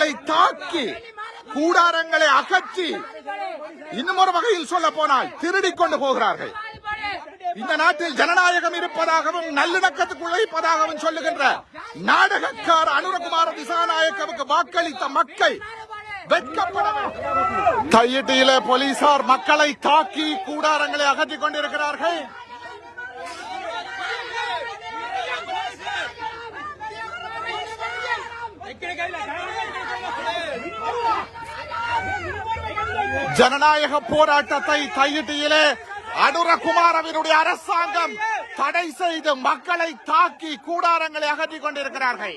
மக்களை தாக்கி கூடாரங்களை அகற்றி இன்னும் ஒரு வகையில் சொல்ல போனால் திருடிக் கொண்டு போகிறார்கள். இந்த நாட்டில் ஜனநாயகம் இருப்பதாகவும் நல்லிணக்கத்துக்கு உழைப்பதாகவும் சொல்லுகின்ற நாடகக்கார அனுரகுமார திசாநாயக்கவுக்கு வாக்களித்த மக்கள் வெட்கப்பட வேண்டும். தையிட்டியில போலீசார் மக்களை தாக்கி கூடாரங்களை அகற்றிக் கொண்டிருக்கிறார்கள். ஜனநாயக போராட்டத்தை தையிட்டியிலே அனுரகுமாரவினுடைய அரசாங்கம் தடை செய்து மக்களை தாக்கி கூடாரங்களை அகற்றிக் கொண்டிருக்கிறார்கள்.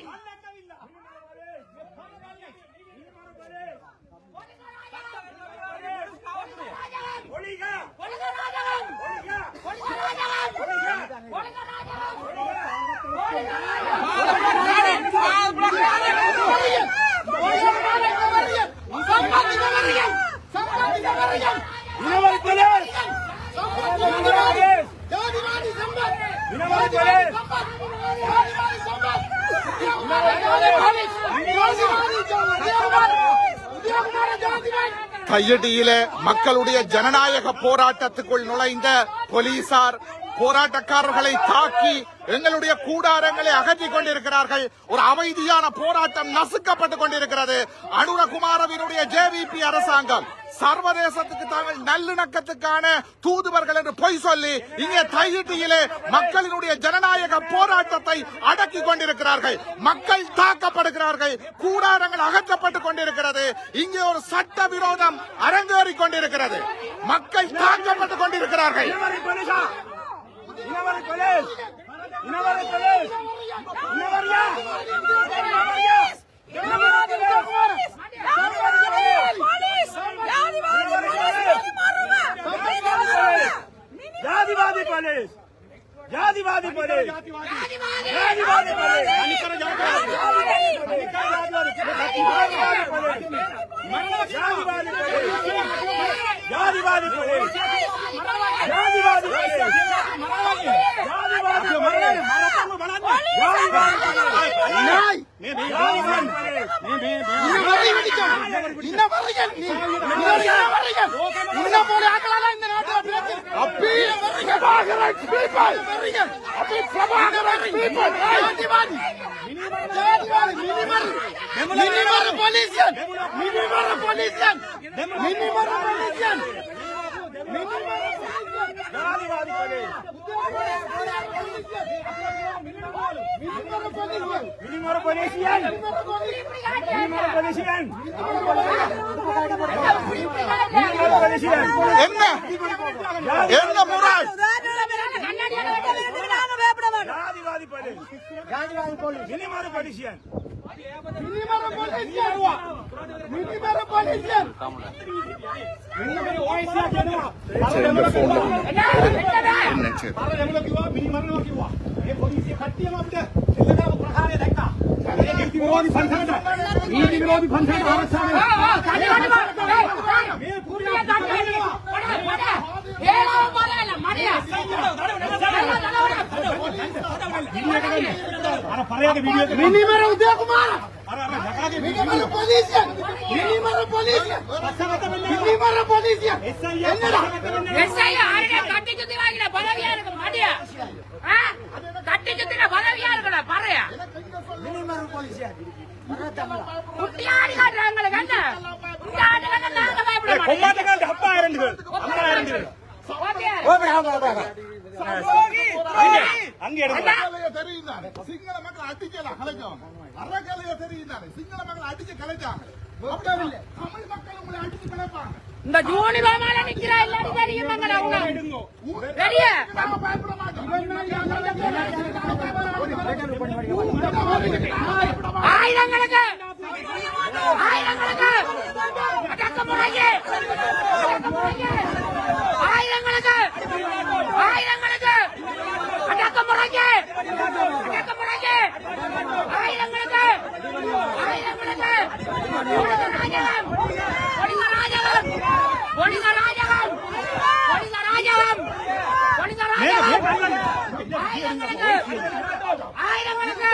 தையிட்டியிலே மக்களுடைய ஜனநாயக போராட்டத்துக்குள் நுழைந்த போலீசார் போராட்டக்காரர்களை தாக்கி எங்களுடைய கூடாரங்களை அகற்றிக் கொண்டிருக்கிறார்கள். ஒரு அமைதியான போராட்டம் நசுக்கப்பட்டுக் கொண்டிருக்கிறது. அனுரகுமாரவினுடைய ஜேவிபி அரசாங்கம் சர்வதேசத்துக்கு தாங்கள் நல்லிணக்கத்துக்கான தூதுவர்கள் என்று பொய் சொல்லி இங்கே தையிட்டியிலே மக்களினுடைய ஜனநாயக போராட்டத்தை அடக்கிக் கொண்டிருக்கிறார்கள். மக்கள் தாக்கப்படுகிறார்கள். கூடாரங்கள் அகற்றப்பட்டுக் கொண்டிருக்கிறது. இங்கே ஒரு சட்ட விரோதம் அரங்கேறிக் கொண்டிருக்கிறது. மக்கள் தாக்கப்பட்டுக் கொண்டிருக்கிறார்கள். जातिवादी पुलिस जातिवादी पुलिस जातिवादी पुलिस जातिवादी पुलिस இந்த ஜூனி மாமால நிக்கிறா எல்லாரும் தெரியுமாங்க அவங்க ரெடியா ஆயிரங்களுக்கு ஆயிரங்களுக்கு அடக்கமுறையே ஆயிரங்களுக்கு ஆயிரங்களுக்கு அடக்கமுறையே அடக்கமுறையே ஆயிரங்களுக்கு ஆயிரங்களுக்கு ஆயிரங்களுக்கு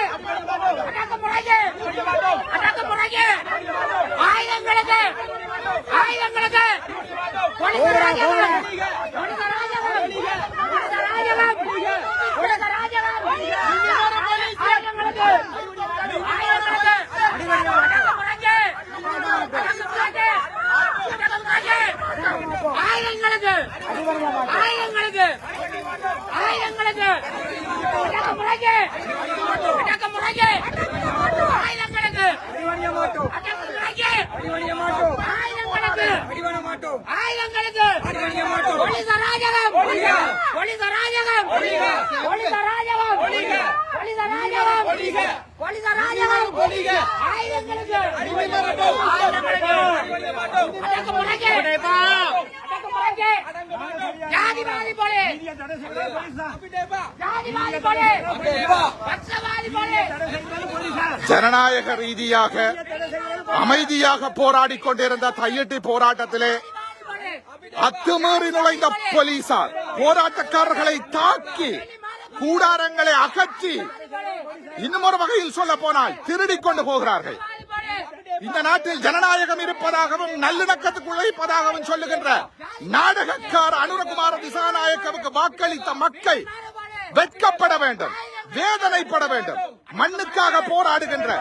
ஜனநாயக ரீதியாக அமைதியாக போராடிக் கொண்டிருந்த தையிட்டி போராட்டத்திலே அத்துமீறி நுழைந்த போலீசார் போராட்டக்காரர்களை தாக்கி கூடாரங்களை அகற்றி இன்னும் ஒரு வகையில் சொல்ல போனால் திருடிக் கொண்டு போகிறார்கள். இந்த நாட்டில் ஜனநாயகம் இருப்பதாகவும் நல்லிணக்கத்துக்குள்ள இருப்பதாகவும் சொல்லுகின்ற நாடகக்கார அனுரகுமார திசாநாயக்கவுக்கு வாக்களித்த மக்கள் வெட்கப்பட வேண்டும், வேதனைப்பட வேண்டும். மண்ணுக்காக போராடுகின்ற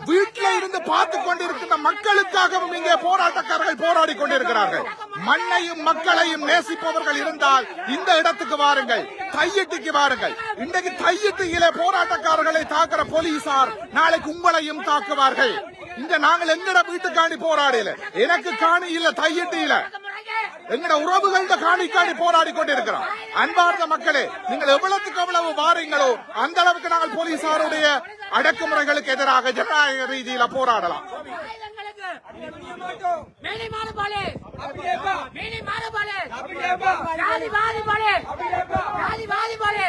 வீட்டில் இருந்து பார்த்துக் கொண்டிருக்கின்ற மக்களுக்காகவும் இங்கே போராட்டக்காரர்கள் போராடி கொண்டிருக்கிறார்கள். மண்ணையும் மக்களையும் நேசிப்பவர்கள் இருந்தால் இந்த இடத்துக்கு வாருங்கள், தையிட்டிக்கு வாருங்கள். இன்றைக்கு தையிட்டியிலே போராட்டக்காரர்களை தாக்குற போலீசார் நாளைக்கு உங்களையும் தாக்குவார்கள். இங்க நாங்கள் எங்கட வீட்டுக்காண்டி போராடல, எனக்கு காணி இல்ல, தையிட்டியில எங்கட உறவுகள்கிட்ட காணி போராடி கொண்டிருக்கிறோம். அன்பார்ந்த மக்களே, நீங்கள் எவ்வளவுக்கு எவ்வளவு வாரீங்களோ அந்த அளவுக்கு நாங்கள் போலீசாருடைய அடக்குமுறைகளுக்கு எதிராக ஜனநாயக ரீதியில போராடலாம். ஜாதிவாதி போலே